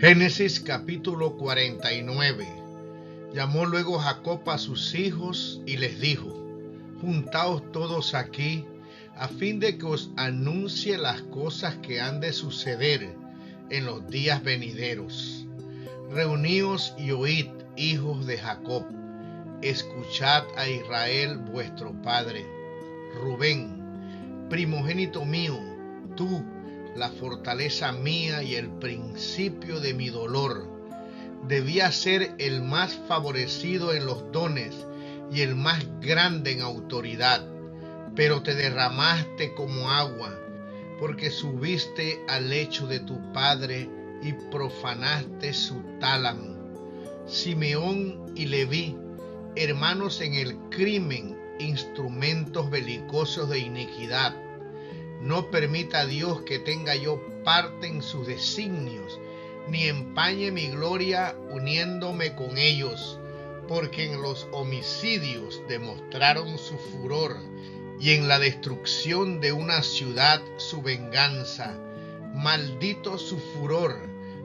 Génesis capítulo 49. Llamó luego Jacob a sus hijos y les dijo: Juntaos todos aquí, a fin de que os anuncie las cosas que han de suceder en los días venideros. Reuníos y oíd, hijos de Jacob, escuchad a Israel vuestro padre. Rubén, primogénito mío, tú, la fortaleza mía y el principio de mi dolor, debías ser el más favorecido en los dones y el más grande en autoridad, pero te derramaste como agua, porque subiste al lecho de tu padre y profanaste su tálamo. Simeón y Leví, hermanos en el crimen, instrumentos belicosos de iniquidad. No permita Dios que tenga yo parte en sus designios, ni empañe mi gloria uniéndome con ellos, porque en los homicidios demostraron su furor, y en la destrucción de una ciudad su venganza. Maldito su furor,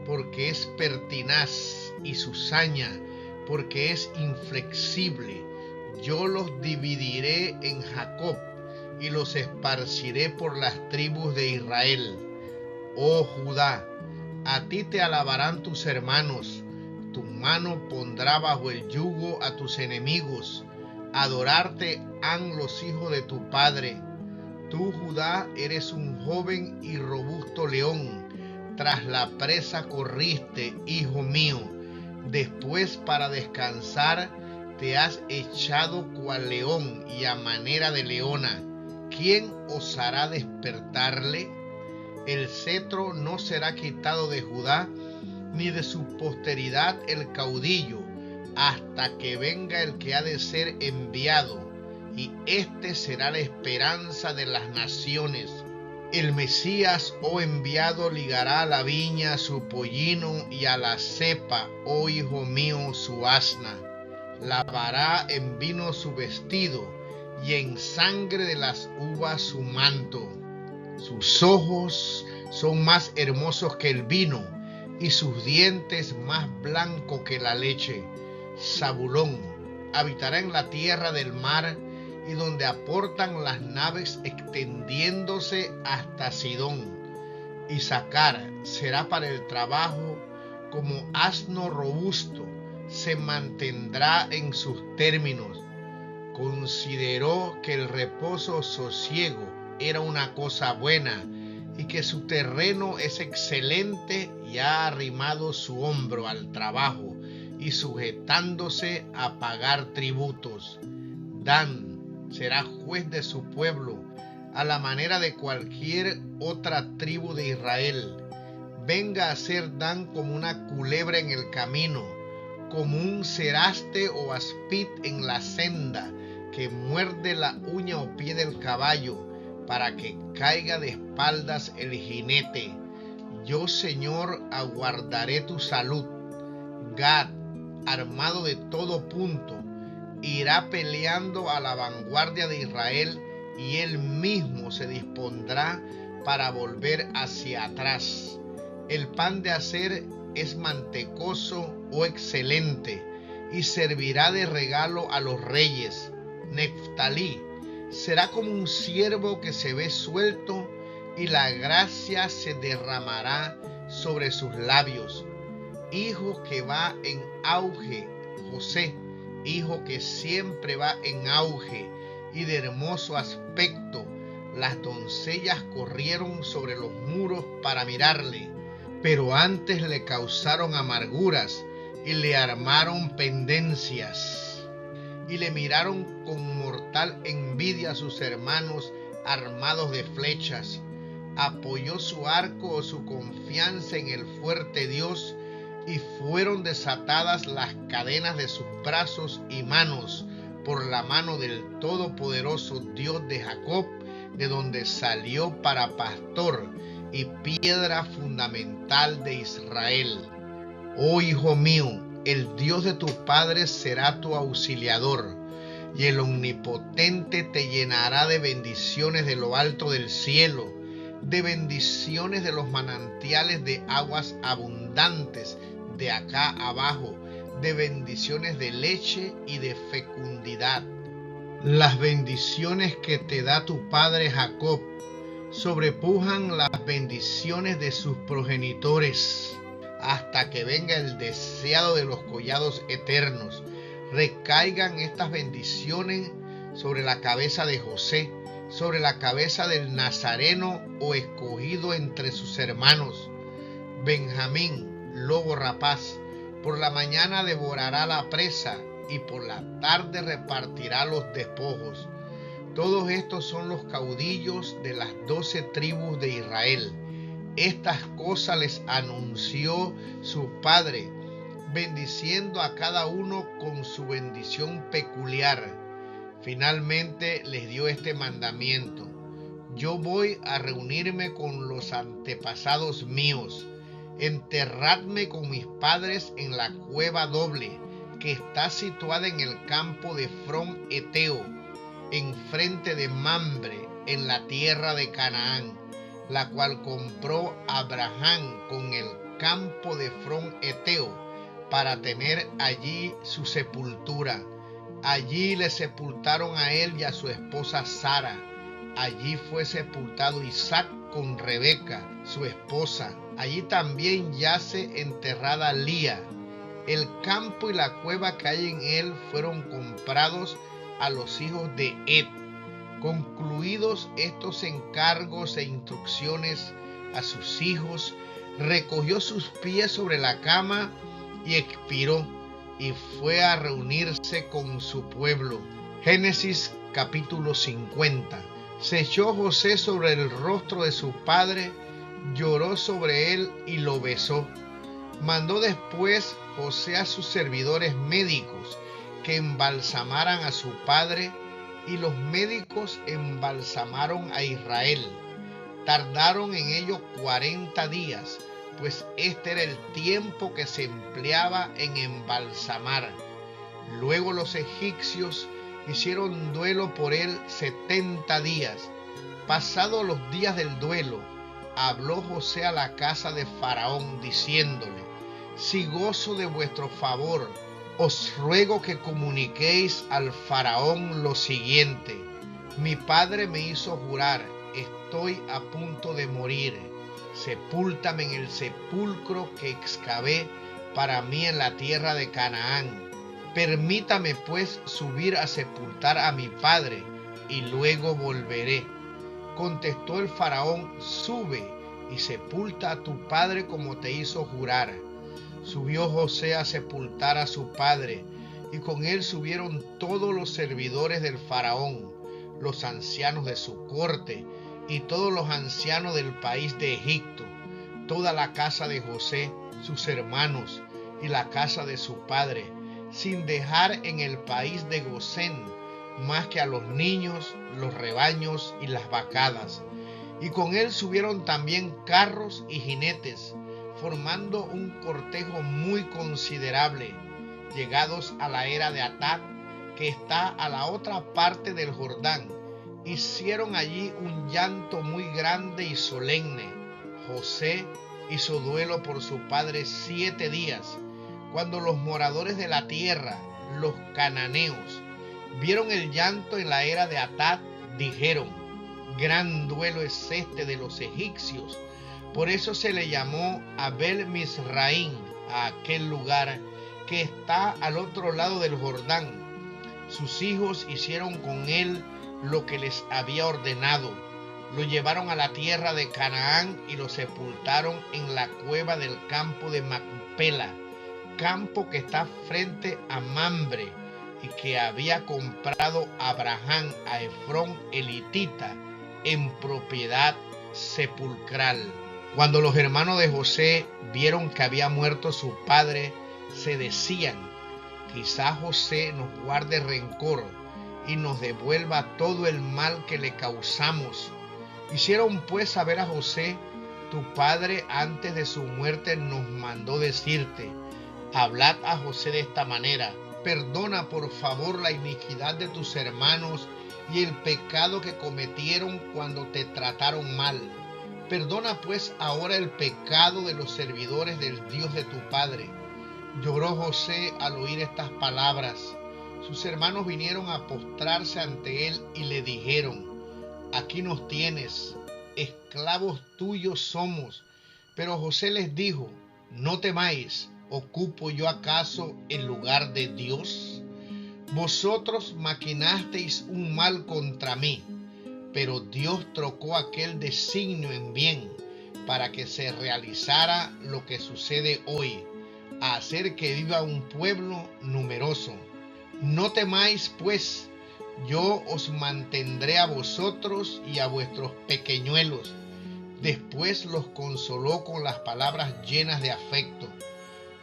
porque es pertinaz, y su saña, porque es inflexible. Yo los dividiré en Jacob, y los esparciré por las tribus de Israel. Oh Judá, a ti te alabarán tus hermanos, tu mano pondrá bajo el yugo a tus enemigos, adorarte han los hijos de tu padre. Tú, Judá, eres un joven y robusto león, tras la presa corriste, hijo mío, después para descansar te has echado cual león y a manera de leona. ¿Quién osará despertarle? El cetro no será quitado de Judá, ni de su posteridad el caudillo, hasta que venga el que ha de ser enviado, y éste será la esperanza de las naciones. El Mesías, oh enviado, ligará a la viña su pollino y a la cepa, oh hijo mío, su asna. Lavará en vino su vestido, y en sangre de las uvas su manto. Sus ojos son más hermosos que el vino, y sus dientes más blancos que la leche. Zabulón habitará en la tierra del mar, y donde aportan las naves extendiéndose hasta Sidón. Isaacar será para el trabajo como asno robusto, se mantendrá en sus términos. Consideró que el reposo sosiego era una cosa buena, y que su terreno es excelente, y ha arrimado su hombro al trabajo, y sujetándose a pagar tributos. Dan será juez de su pueblo, a la manera de cualquier otra tribu de Israel. Venga a ser Dan como una culebra en el camino, como un ceraste o aspid en la senda, que muerde la uña o pie del caballo, para que caiga de espaldas el jinete. Yo, Señor, aguardaré tu salud. Gad, armado de todo punto, irá peleando a la vanguardia de Israel, y él mismo se dispondrá para volver hacia atrás. El pan de hacer es mantecoso o excelente, y servirá de regalo a los reyes. Neftalí será como un ciervo que se ve suelto, y la gracia se derramará sobre sus labios. Hijo que va en auge, José, hijo que siempre va en auge y de hermoso aspecto. Las doncellas corrieron sobre los muros para mirarle, pero antes le causaron amarguras y le armaron pendencias. Y le miraron con mortal envidia a sus hermanos armados de flechas. Apoyó su arco o su confianza en el fuerte Dios, y fueron desatadas las cadenas de sus brazos y manos por la mano del Todopoderoso Dios de Jacob, de donde salió para pastor y piedra fundamental de Israel. Oh hijo mío, el Dios de tus padres será tu auxiliador, y el Omnipotente te llenará de bendiciones de lo alto del cielo, de bendiciones de los manantiales de aguas abundantes de acá abajo, de bendiciones de leche y de fecundidad. Las bendiciones que te da tu padre Jacob sobrepujan las bendiciones de sus progenitores, hasta que venga el deseado de los collados eternos. Recaigan estas bendiciones sobre la cabeza de José, sobre la cabeza del nazareno o escogido entre sus hermanos. Benjamín, lobo rapaz, por la mañana devorará la presa y por la tarde repartirá los despojos. Todos estos son los caudillos de las 12 tribus de Israel. Estas cosas les anunció su padre, bendiciendo a cada uno con su bendición peculiar. Finalmente les dio este mandamiento: yo voy a reunirme con los antepasados míos. Enterradme con mis padres en la cueva doble, que está situada en el campo de Efrón Eteo, enfrente de Mamre, en la tierra de Canaán, la cual compró Abraham con el campo de Efrón Eteo, para tener allí su sepultura. Allí le sepultaron a él y a su esposa Sara. Allí fue sepultado Isaac con Rebeca, su esposa. Allí también yace enterrada Lía. El campo y la cueva que hay en él fueron comprados a los hijos de Ed. Concluidos estos encargos e instrucciones a sus hijos, recogió sus pies sobre la cama y expiró, y fue a reunirse con su pueblo. Génesis capítulo 50. Se echó José sobre el rostro de su padre, lloró sobre él y lo besó. Mandó después José a sus servidores médicos que embalsamaran a su padre, y los médicos embalsamaron a Israel. Tardaron en ello 40 días, pues este era el tiempo que se empleaba en embalsamar. Luego los egipcios hicieron duelo por él 70 días. Pasados los días del duelo, habló José a la casa de Faraón, diciéndole: si gozo de vuestro favor, os ruego que comuniquéis al Faraón lo siguiente: mi padre me hizo jurar, estoy a punto de morir. Sepúltame en el sepulcro que excavé para mí en la tierra de Canaán. Permítame pues subir a sepultar a mi padre, y luego volveré. Contestó el Faraón: sube y sepulta a tu padre como te hizo jurar. Subió José a sepultar a su padre, y con él subieron todos los servidores del Faraón, los ancianos de su corte, y todos los ancianos del país de Egipto, toda la casa de José, sus hermanos, y la casa de su padre, sin dejar en el país de Gosén más que a los niños, los rebaños y las vacadas. Y con él subieron también carros y jinetes, formando un cortejo muy considerable, llegados a la era de Atad, que está a la otra parte del Jordán. Hicieron allí un llanto muy grande y solemne. José hizo duelo por su padre 7 días. Cuando los moradores de la tierra, los cananeos, vieron el llanto en la era de Atad, dijeron: gran duelo es este de los egipcios. Por eso se le llamó Abel Misraín a aquel lugar que está al otro lado del Jordán. Sus hijos hicieron con él lo que les había ordenado. Lo llevaron a la tierra de Canaán y lo sepultaron en la cueva del campo de Macpela, campo que está frente a Mamre, y que había comprado Abraham a Efrón elitita en propiedad sepulcral. Cuando los hermanos de José vieron que había muerto su padre, se decían: quizá José nos guarde rencor y nos devuelva todo el mal que le causamos. Hicieron pues saber a José: tu padre antes de su muerte nos mandó decirte: hablad a José de esta manera: perdona por favor la iniquidad de tus hermanos y el pecado que cometieron cuando te trataron mal. Perdona pues ahora el pecado de los servidores del Dios de tu padre. Lloró José al oír estas palabras. Sus hermanos vinieron a postrarse ante él y le dijeron: aquí nos tienes, esclavos tuyos somos. Pero José les dijo: no temáis, ¿ocupo yo acaso el lugar de Dios? Vosotros maquinasteis un mal contra mí, pero Dios trocó aquel designio en bien, para que se realizara lo que sucede hoy, a hacer que viva un pueblo numeroso. No temáis, pues, yo os mantendré a vosotros y a vuestros pequeñuelos. Después los consoló con las palabras llenas de afecto.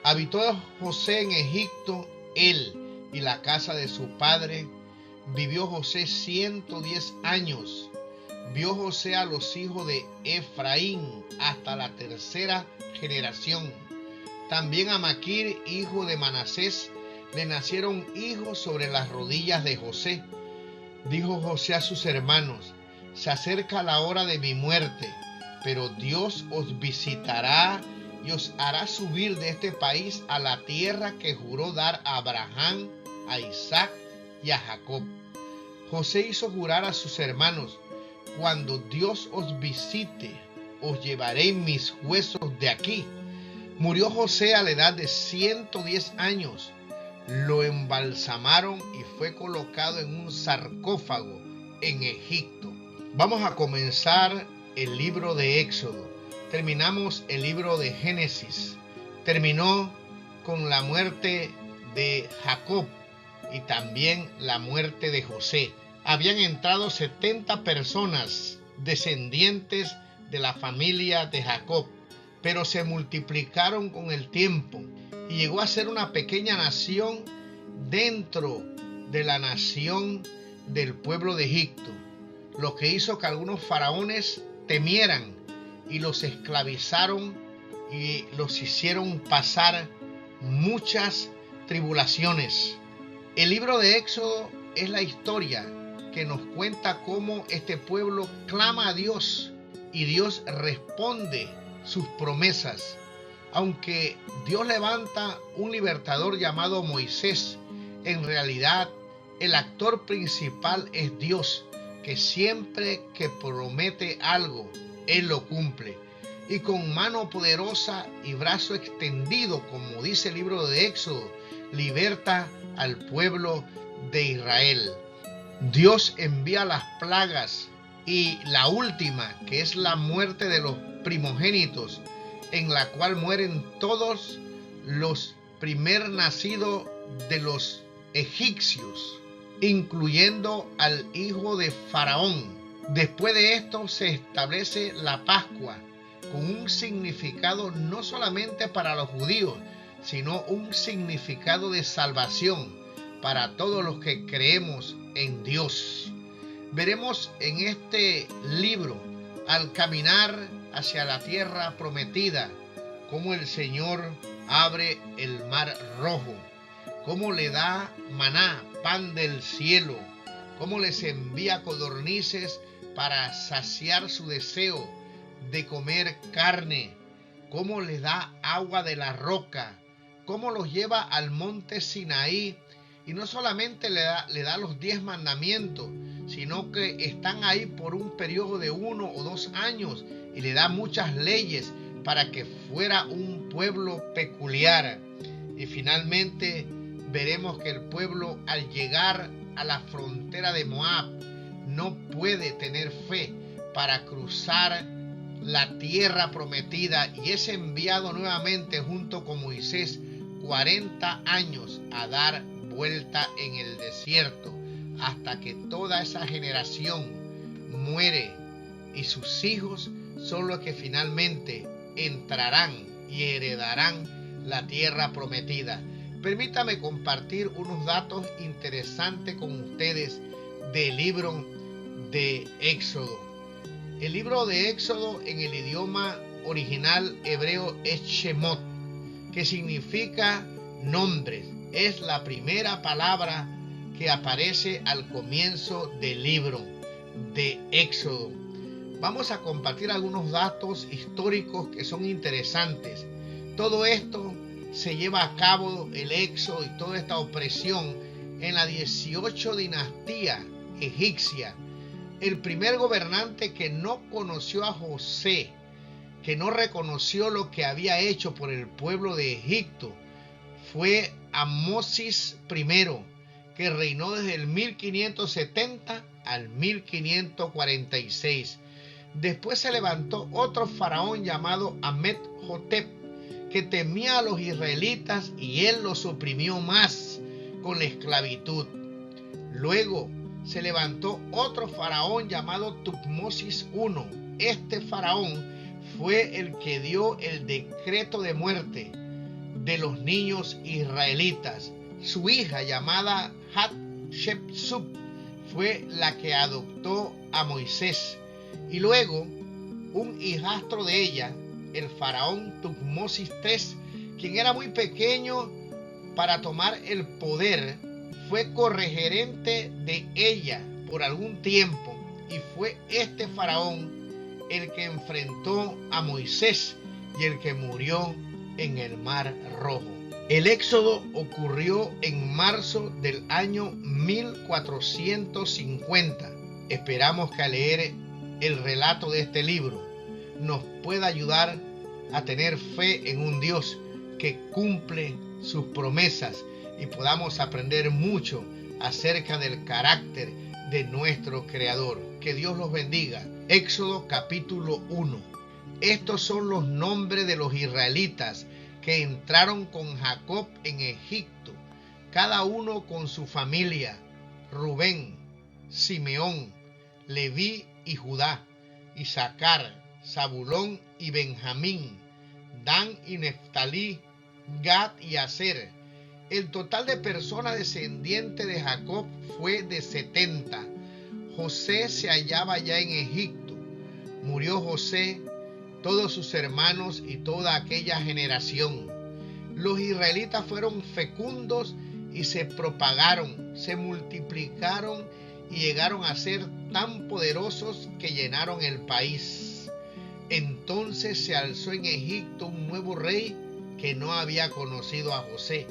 Habitó José en Egipto, él y la casa de su padre. Vivió José 110 años. Vio José a los hijos de Efraín hasta la tercera generación. También a Maquir, hijo de Manasés, le nacieron hijos sobre las rodillas de José. Dijo José a sus hermanos: se acerca la hora de mi muerte, pero Dios os visitará y os hará subir de este país a la tierra que juró dar a Abraham, a Isaac y a Jacob. José hizo jurar a sus hermanos: cuando Dios os visite, os llevaré mis huesos de aquí. Murió José a la edad de 110 años. Lo embalsamaron y fue colocado en un sarcófago en Egipto. Vamos a comenzar el libro de Éxodo. Terminamos el libro de Génesis. Terminó con la muerte de Jacob y también la muerte de José. Habían entrado 70 personas descendientes de la familia de Jacob, pero se multiplicaron con el tiempo y llegó a ser una pequeña nación dentro de la nación del pueblo de Egipto, lo que hizo que algunos faraones temieran y los esclavizaron y los hicieron pasar muchas tribulaciones. El libro de Éxodo es la historia que nos cuenta cómo este pueblo clama a Dios y Dios responde sus promesas. Aunque Dios levanta un libertador llamado Moisés, en realidad el actor principal es Dios, que siempre que promete algo, Él lo cumple. Y con mano poderosa y brazo extendido, como dice el libro de Éxodo, liberta al pueblo de Israel. Dios envía las plagas y la última, que es la muerte de los primogénitos, en la cual mueren todos los primer nacidos de los egipcios, incluyendo al hijo de Faraón. Después de esto se establece la Pascua, con un significado no solamente para los judíos, sino un significado de salvación para todos los que creemos en Dios. Veremos en este libro, al caminar hacia la tierra prometida, cómo el Señor abre el mar rojo, cómo le da maná, pan del cielo, cómo les envía codornices para saciar su deseo de comer carne, cómo les da agua de la roca, cómo los lleva al monte Sinaí y no solamente le da los 10 mandamientos, sino que están ahí por un periodo de 1 o 2 años y le da muchas leyes para que fuera un pueblo peculiar. Y finalmente veremos que el pueblo, al llegar a la frontera de Moab, no puede tener fe para cruzar la tierra prometida y es enviado nuevamente junto con Moisés 40 años a dar vuelta en el desierto hasta que toda esa generación muere y sus hijos son los que finalmente entrarán y heredarán la tierra prometida. Permítame compartir unos datos interesantes con ustedes del libro de Éxodo. El libro de Éxodo en el idioma original hebreo es Shemot, que significa nombres. Es la primera palabra que aparece al comienzo del libro de Éxodo. Vamos a compartir algunos datos históricos que son interesantes. Todo esto se lleva a cabo, el éxodo y toda esta opresión, en la 18 dinastía egipcia. El primer gobernante que no conoció a José, que no reconoció lo que había hecho por el pueblo de Egipto, fue Amosis I, que reinó desde el 1570 al 1546. Después se levantó otro faraón llamado Amenhotep, que temía a los israelitas y él los oprimió más con la esclavitud. Luego se levantó otro faraón llamado Tutmosis I. Este faraón fue el que dio el decreto de muerte de los niños israelitas. Su hija, llamada Hatshepsut, fue la que adoptó a Moisés. Y luego, un hijastro de ella, el faraón Tutmosis III, quien era muy pequeño para tomar el poder, fue corregente de ella por algún tiempo, y fue este faraón el que enfrentó a Moisés y el que murió en el Mar Rojo. El éxodo ocurrió en marzo del año 1450. Esperamos que al leer el relato de este libro nos pueda ayudar a tener fe en un Dios que cumple sus promesas y podamos aprender mucho acerca del carácter de nuestro Creador. Que Dios los bendiga. Éxodo capítulo 1. Estos son los nombres de los israelitas que entraron con Jacob en Egipto, cada uno con su familia: Rubén, Simeón, Leví y Judá, Isaacar, Zabulón y Benjamín, Dan y Neftalí, Gad y Aser. El total de personas descendientes de Jacob fue de 70. José se hallaba ya en Egipto. Murió José, todos sus hermanos y toda aquella generación. Los israelitas fueron fecundos y se propagaron, se multiplicaron y llegaron a ser tan poderosos que llenaron el país. Entonces se alzó en Egipto un nuevo rey que no había conocido a José,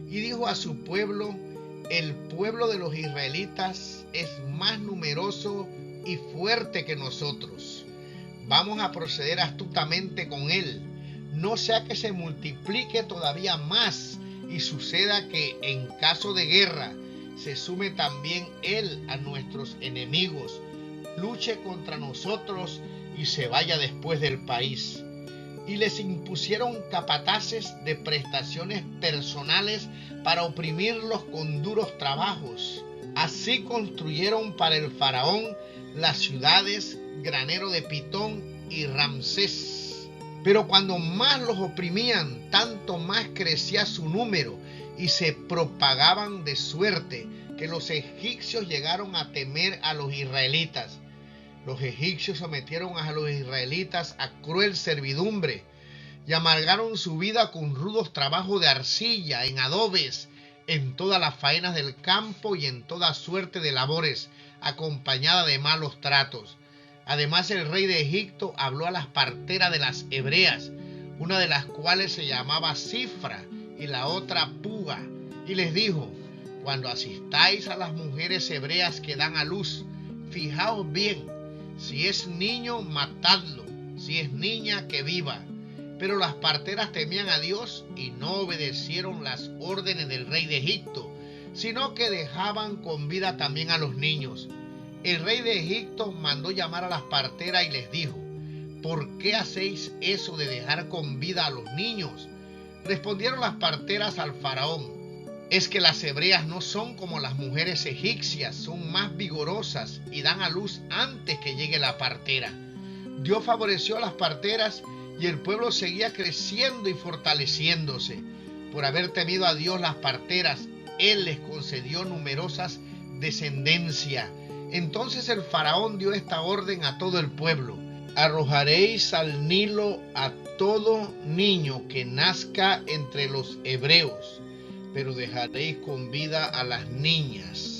y dijo a su pueblo: el pueblo de los israelitas es más numeroso y fuerte que nosotros. Vamos a proceder astutamente con él, no sea que se multiplique todavía más y suceda que en caso de guerra se sume también él a nuestros enemigos, luche contra nosotros y se vaya después del país. Y les impusieron capataces de prestaciones personales para oprimirlos con duros trabajos. Así construyeron para el faraón las ciudades Granero de Pitón y Ramsés. Pero cuando más los oprimían, tanto más crecía su número y se propagaban, de suerte que los egipcios llegaron a temer a los israelitas. Los egipcios sometieron a los israelitas a cruel servidumbre y amargaron su vida con rudos trabajos de arcilla, en adobes, en todas las faenas del campo y en toda suerte de labores, acompañada de malos tratos. Además, el rey de Egipto habló a las parteras de las hebreas, una de las cuales se llamaba Cifra y la otra Puga, y les dijo: cuando asistáis a las mujeres hebreas que dan a luz, fijaos bien, si es niño, matadlo, si es niña, que viva. Pero las parteras temían a Dios y no obedecieron las órdenes del rey de Egipto, sino que dejaban con vida también a los niños. El rey de Egipto mandó llamar a las parteras y les dijo: ¿por qué hacéis eso de dejar con vida a los niños? Respondieron las parteras al faraón: es que las hebreas no son como las mujeres egipcias, son más vigorosas y dan a luz antes que llegue la partera. Dios favoreció a las parteras y el pueblo seguía creciendo y fortaleciéndose. Por haber temido a Dios, las parteras, Él les concedió numerosas descendencia. Entonces el faraón dio esta orden a todo el pueblo: arrojaréis al Nilo a todo niño que nazca entre los hebreos, pero dejaréis con vida a las niñas.